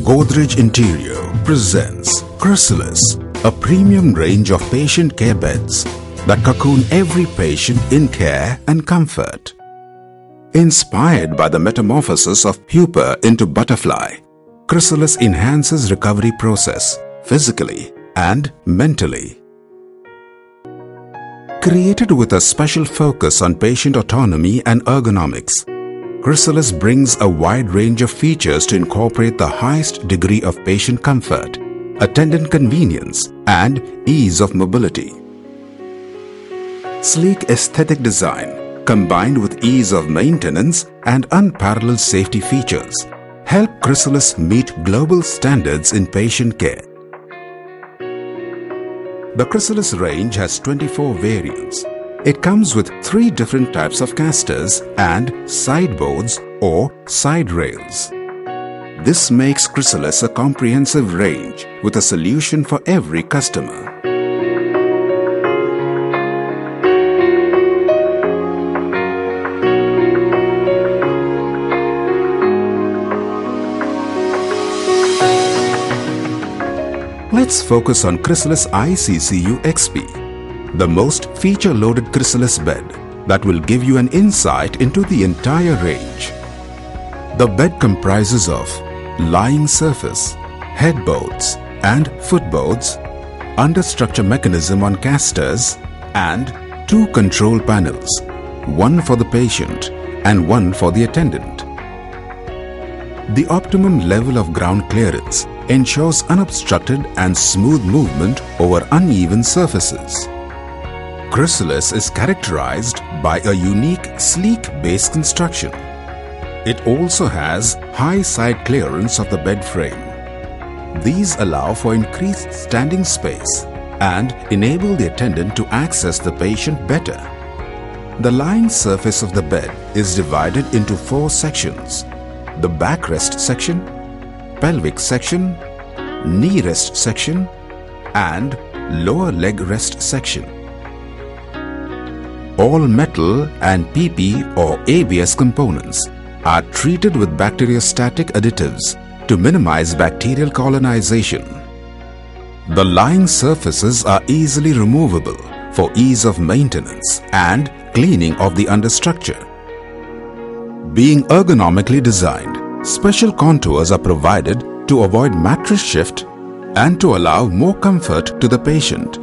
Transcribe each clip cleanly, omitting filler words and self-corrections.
Godrej Interio presents Chrysalis, a premium range of patient care beds that cocoon every patient in care and comfort. Inspired by the metamorphosis of pupa into butterfly, Chrysalis enhances recovery process physically and mentally. Created with a special focus on patient autonomy and ergonomics, Chrysalis brings a wide range of features to incorporate the highest degree of patient comfort, attendant convenience, and ease of mobility. Sleek aesthetic design, combined with ease of maintenance and unparalleled safety features, help Chrysalis meet global standards in patient care. The Chrysalis range has 24 variants. It comes with 3 different types of casters and sideboards or side rails. This makes Chrysalis a comprehensive range with a solution for every customer. Let's focus on Chrysalis ICCU XP, the most feature-loaded Chrysalis bed that will give you an insight into the entire range. The bed comprises of lying surface, headboards and footboards, understructure mechanism on casters, and 2 control panels, one for the patient and one for the attendant. The optimum level of ground clearance ensures unobstructed and smooth movement over uneven surfaces. Chrysalis is characterized by a unique, sleek base construction. It also has high side clearance of the bed frame. These allow for increased standing space and enable the attendant to access the patient better. The lying surface of the bed is divided into 4 sections: the backrest section, pelvic section, knee rest section, and lower leg rest section. All metal and PP or ABS components are treated with bacteriostatic additives to minimize bacterial colonization. The lying surfaces are easily removable for ease of maintenance and cleaning of the understructure. Being ergonomically designed, special contours are provided to avoid mattress shift and to allow more comfort to the patient.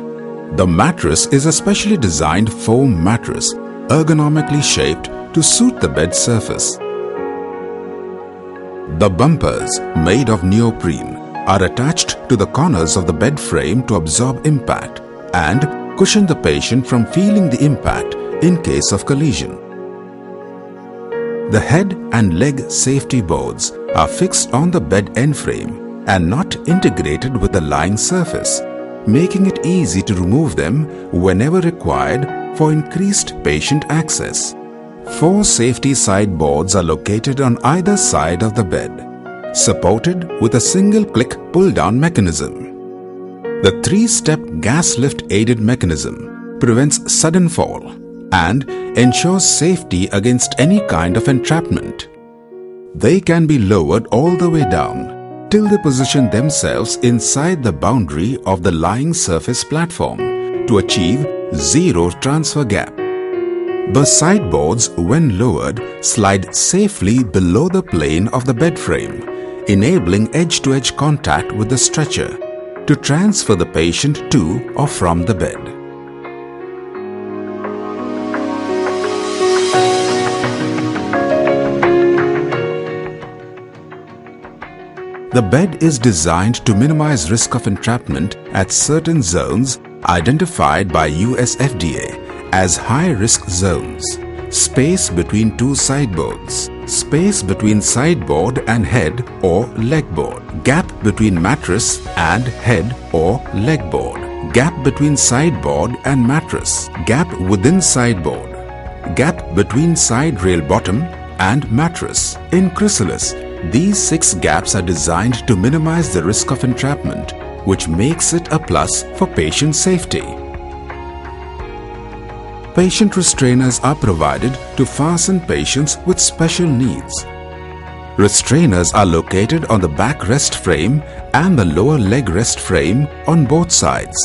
The mattress is a specially designed foam mattress, ergonomically shaped to suit the bed surface. The bumpers, made of neoprene, are attached to the corners of the bed frame to absorb impact and cushion the patient from feeling the impact in case of collision. The head and leg safety boards are fixed on the bed end frame and not integrated with the lying surface, making it easy to remove them whenever required for increased patient access. 4 safety side boards are located on either side of the bed, supported with a single-click pull-down mechanism. The 3-step gas lift-aided mechanism prevents sudden fall and ensures safety against any kind of entrapment. They can be lowered all the way down till they position themselves inside the boundary of the lying surface platform to achieve zero transfer gap. The sideboards, when lowered, slide safely below the plane of the bed frame, enabling edge-to-edge contact with the stretcher to transfer the patient to or from the bed. The bed is designed to minimize risk of entrapment at certain zones identified by US FDA as high-risk zones: space between 2 sideboards, space between sideboard and head or leg board, gap between mattress and head or leg board, gap between sideboard and mattress, gap within sideboard, gap between side rail bottom and mattress. In Chrysalis, these 6 gaps are designed to minimize the risk of entrapment, which makes it a plus for patient safety. Patient restrainers are provided to fasten patients with special needs. Restrainers are located on the back rest frame and the lower leg rest frame on both sides.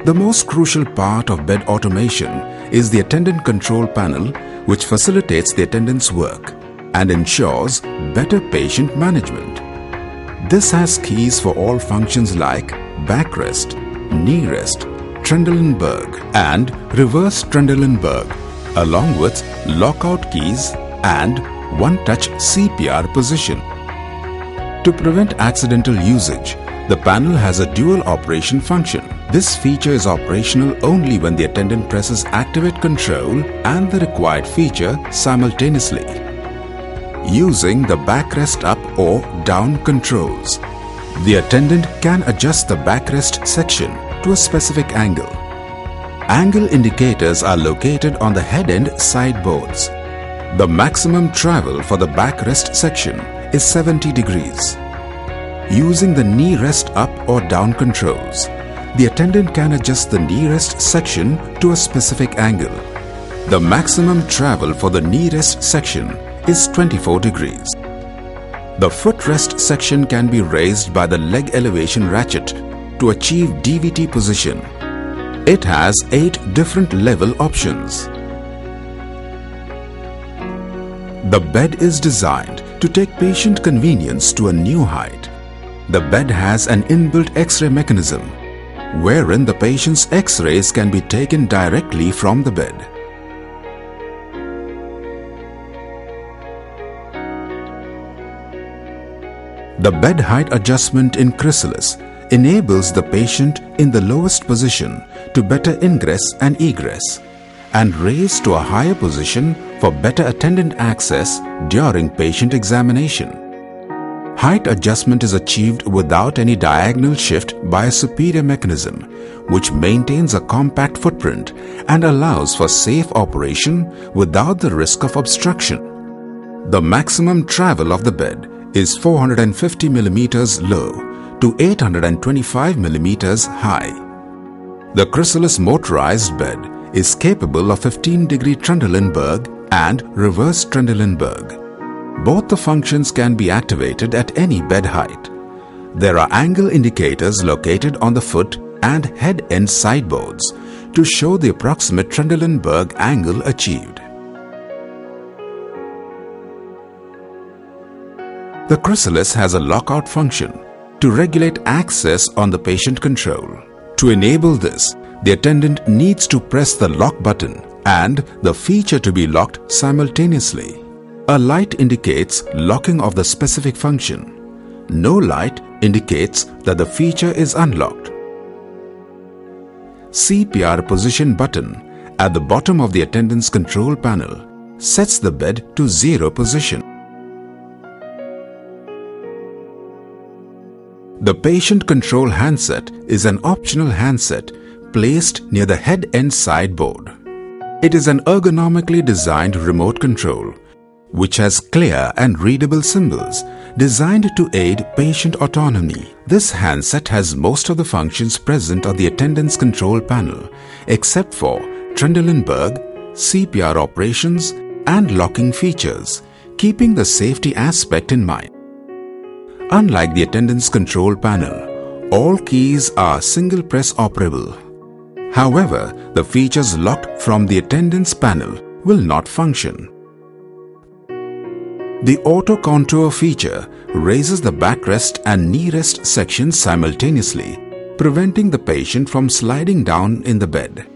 The most crucial part of bed automation is the attendant control panel, which facilitates the attendant's work and ensures better patient management. This has keys for all functions like backrest, knee rest, Trendelenburg and reverse Trendelenburg, along with lockout keys and one-touch CPR position. To prevent accidental usage, the panel has a dual operation function. This feature is operational only when the attendant presses activate control and the required feature simultaneously. Using the backrest up or down controls, the attendant can adjust the backrest section to a specific angle. Angle indicators are located on the head end sideboards. The maximum travel for the backrest section is 70 degrees. Using the knee rest up or down controls, the attendant can adjust the knee rest section to a specific angle. The maximum travel for the knee rest section is 24 degrees. The footrest section can be raised by the leg elevation ratchet to achieve DVT position. It has 8 different level options. The bed is designed to take patient convenience to a new height. The bed has an inbuilt X-ray mechanism, wherein the patient's X-rays can be taken directly from the bed. The bed height adjustment in Chrysalis enables the patient in the lowest position to better ingress and egress and raise to a higher position for better attendant access during patient examination. Height adjustment is achieved without any diagonal shift by a superior mechanism, which maintains a compact footprint and allows for safe operation without the risk of obstruction. The maximum travel of the bed is 450 mm low to 825 mm high. The Chrysalis motorized bed is capable of 15-degree Trendelenburg and reverse Trendelenburg. Both the functions can be activated at any bed height. There are angle indicators located on the foot and head end sideboards to show the approximate Trendelenburg angle achieved. The Chrysalis has a lockout function to regulate access on the patient control. To enable this, the attendant needs to press the lock button and the feature to be locked simultaneously. A light indicates locking of the specific function. No light indicates that the feature is unlocked. CPR position button at the bottom of the attendant's control panel sets the bed to 0 position. The patient control handset is an optional handset placed near the head end sideboard. It is an ergonomically designed remote control which has clear and readable symbols designed to aid patient autonomy. This handset has most of the functions present on the attendant's control panel except for Trendelenburg, CPR operations and locking features, keeping the safety aspect in mind. Unlike the attendant's control panel, all keys are single press operable. However, the features locked from the attendant's panel will not function. The auto contour feature raises the backrest and knee rest sections simultaneously, preventing the patient from sliding down in the bed.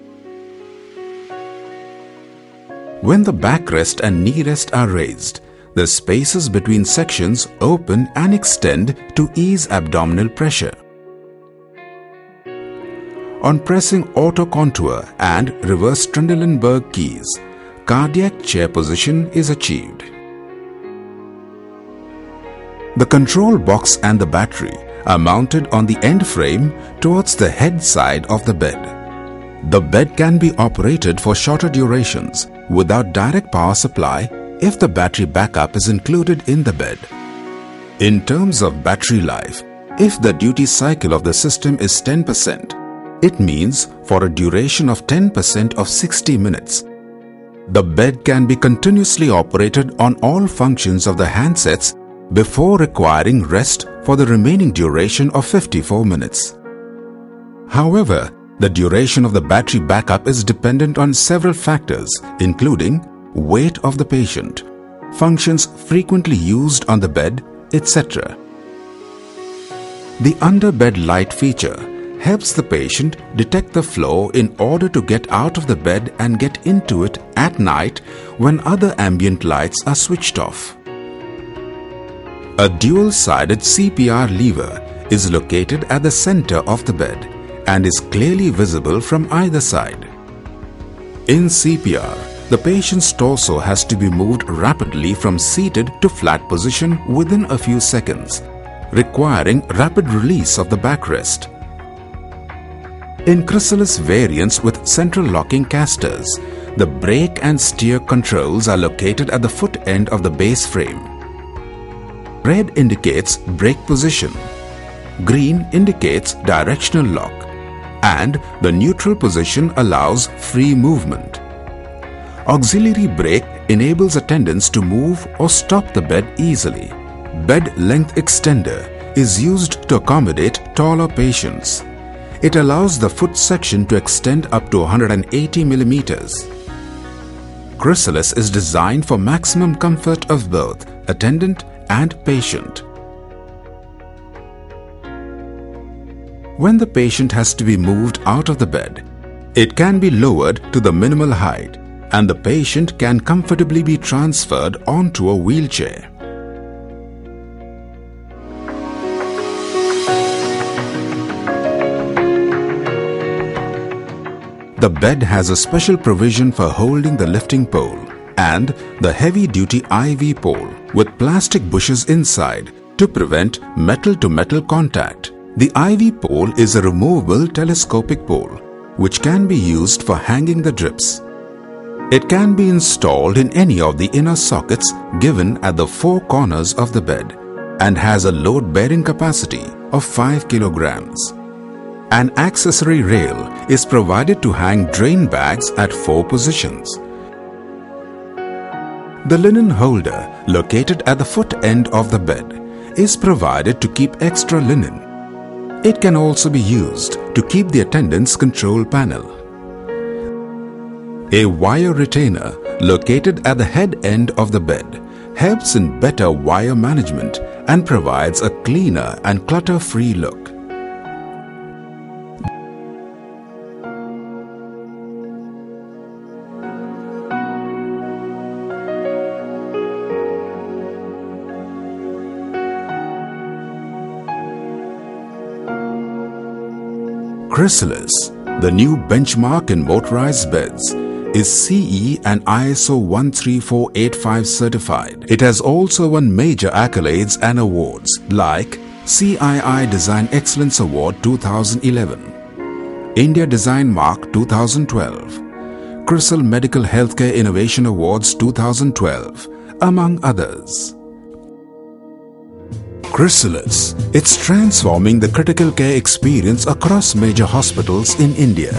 When the backrest and knee rest are raised, the spaces between sections open and extend to ease abdominal pressure. On pressing auto contour and reverse Trendelenburg keys, cardiac chair position is achieved. The control box and the battery are mounted on the end frame towards the head side of the bed. The bed can be operated for shorter durations without direct power supply if the battery backup is included in the bed. In terms of battery life, if the duty cycle of the system is 10%, It means for a duration of 10% of 60 minutes. The bed can be continuously operated on all functions of the handsets before requiring rest for the remaining duration of 54 minutes. However, the duration of the battery backup is dependent on several factors, including weight of the patient, functions frequently used on the bed, etc. The under-bed light feature helps the patient detect the flow in order to get out of the bed and get into it at night when other ambient lights are switched off. A dual-sided CPR lever is located at the center of the bed and is clearly visible from either side. In CPR, the patient's torso has to be moved rapidly from seated to flat position within a few seconds, requiring rapid release of the backrest. In Chrysalis variants with central locking casters, the brake and steer controls are located at the foot end of the base frame. Red indicates brake position, green indicates directional lock, and the neutral position allows free movement. Auxiliary brake enables attendants to move or stop the bed easily. Bed length extender is used to accommodate taller patients. It allows the foot section to extend up to 180 millimeters. Chrysalis is designed for maximum comfort of both attendant and patient. When the patient has to be moved out of the bed, it can be lowered to the minimal height and the patient can comfortably be transferred onto a wheelchair. The bed has a special provision for holding the lifting pole and the heavy-duty IV pole with plastic bushes inside to prevent metal-to-metal contact. The IV pole is a removable telescopic pole which can be used for hanging the drips. It can be installed in any of the inner sockets given at the four corners of the bed and has a load-bearing capacity of 5 kilograms. An accessory rail is provided to hang drain bags at 4 positions. The linen holder located at the foot end of the bed is provided to keep extra linen. It can also be used to keep the attendant's control panel. A wire retainer located at the head end of the bed helps in better wire management and provides a cleaner and clutter-free look. Chrysalis, the new benchmark in motorized beds, is CE and ISO 13485 certified. It has also won major accolades and awards like CII Design Excellence Award 2011, India Design Mark 2012, Chrysalis Medical Healthcare Innovation Awards 2012, among others. Chrysalis, it's transforming the critical care experience across major hospitals in India.